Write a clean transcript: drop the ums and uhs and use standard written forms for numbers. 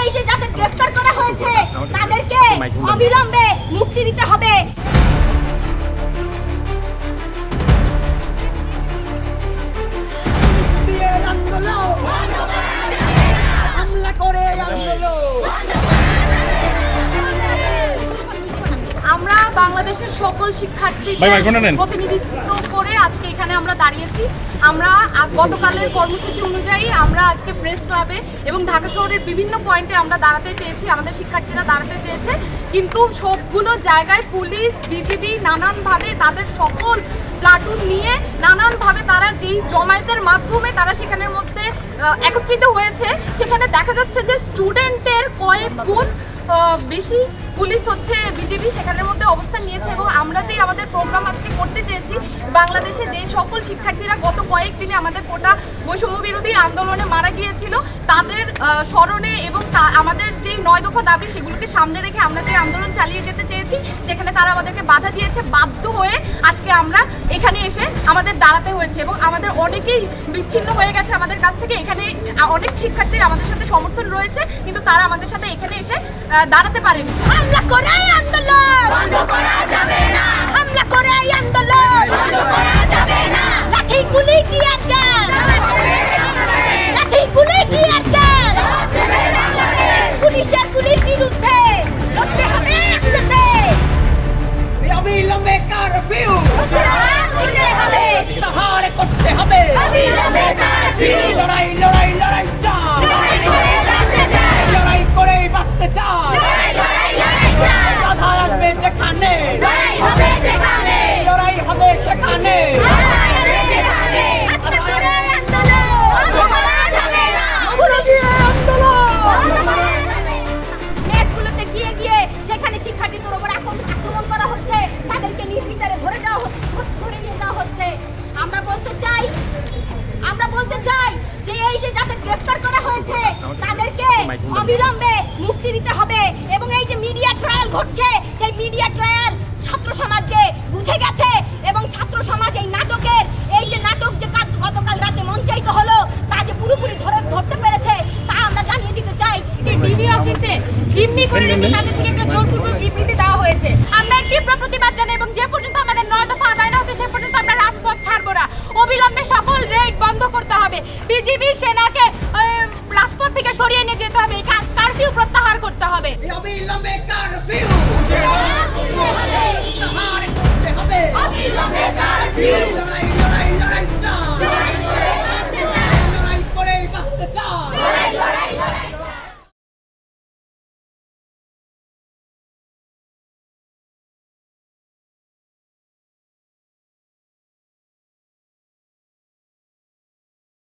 এই যে যাদের গ্রেফতার করা হয়েছে তাদেরকে অবিলম্বে মুক্তি দিতে হবে। আমরা বাংলাদেশের সকল শিক্ষার্থীদের প্রতিনিধিত্ব করে আজকে এখানে আমরা দাঁড়িয়েছি। আমরা গতকালের কর্মসূচি অনুযায়ী আমরা আজকে প্রেস ক্লাবে এবং ঢাকা শহরের বিভিন্ন পয়েন্টে আমরা দাঁড়াতে চেয়েছি, আমাদের শিক্ষার্থীরা দাঁড়াতে চেয়েছে, কিন্তু সবগুলো জায়গায় পুলিশ বিজিবি নানানভাবে তাদের সকল প্লাটুন নিয়ে নানানভাবে তারা যেই জমায়েতের মাধ্যমে তারা সেখানের মধ্যে একত্রিত হয়েছে, সেখানে দেখা যাচ্ছে যে স্টুডেন্টের কয়েক গুণ বেশি পুলিশ হচ্ছে বিজেপি সেখানের মধ্যে অবস্থান নিয়েছে। এবং আমরা যে আমাদের প্রোগ্রাম আজকে করতে চেয়েছি, বাংলাদেশে যে সকল শিক্ষার্থীরা গত কয়েকদিনে আমাদের কোটা বৈষম্য বিরোধী আন্দোলনে মারা গিয়েছিল তাদের স্মরণে এবং আমাদের যে 9 দফা দাবি সেগুলোকে সামনে রেখে আমরা যে আন্দোলন চালিয়ে যেতে চেয়েছি, সেখানে তারা আমাদেরকে বাধা দিয়েছে। বাধ্য হয়ে আজকে আমরা এখানে এসে আমাদের দাঁড়াতে হয়েছে এবং আমাদের অনেকেই বিচ্ছিন্ন হয়ে গেছে আমাদের কাছ থেকে। এখানে অনেক শিক্ষার্থীরা আমাদের সাথে সমর্থন রয়েছে, কিন্তু তারা আমাদের সাথে এখানে এসে দাঁড়াতে পারেনি। হামলা করে আন্দোলন বন্ধ করা যাবে না, হামলা করে আন্দোলন বন্ধ করা যাবে না, লাঠি গুলি টিয়ার গ্যাস, লাঠি গুলি টিয়ার গ্যাস, পুলিশের গুলির বিরুদ্ধে লড়তে হবে একসাথে। অবিলম্বে কারফিউ দিতে হবে, তাহার করতে হবে, অবিলম্বে কারফিউ, লড়াই লড়াই লড়াই চাই, লড়াই করে বাঁচতে চাই, লড়াই করে বাঁচতে চাই, লড়াই লড়াই লড়াই চাই, বাধা আসবে যেখানে, লড়াই হবে সেখানে, লড়াই হবে সেখানে, লড়াই হবে সেখানে। হামলা করে আন্দোলন বন্ধ করা যাবে না, অবরোধী আন্দোলন বন্ধ করা যাবে না। মেসগুলোতে গিয়ে গিয়ে সেখানে শিক্ষার্থীদের উপর আক্রমণ করা হচ্ছে, তাদেরকে নির্বিচারে ধরে নিয়ে যাওয়া হচ্ছে। আমরা বলতে চাই যে এই যে যাদের গ্রেফতার করা হয়েছে তাদেরকে অবিলম্বে মুক্তি দিতে হবে। এবং এই যে মিডিয়া ট্রায়াল ঘটছে, সেই মিডিয়া ট্রায়াল ছাত্র সমাজকে বুঝে গেছে এবং ছাত্র সমাজ এই নাটকের এই যে নাটক যে গতকাল রাতে মঞ্চায়িত হলো তা যে পুরোপুরি ধরতে পেরেছে তা আমরা জানিয়ে দিতে চাই। ডিবি অফিসে জিম্মি করে রেখে তাদেরকে একটা জোরপূর্বক বিবৃতি দেওয়া হয়েছে। আমরা তীব্র প্রতিবাদ জানাই এবং যে পর্যন্ত আমাদের 9 দফা আদায় না হচ্ছে সে পর্যন্ত আমরা রাজপথ ছাড়বো না। অবিলম্বে সকল রেড বন্ধ করতে হবে, বিজিবি সেনাকে রাজপথ থেকে সরিয়ে নিয়ে যেতে হবে।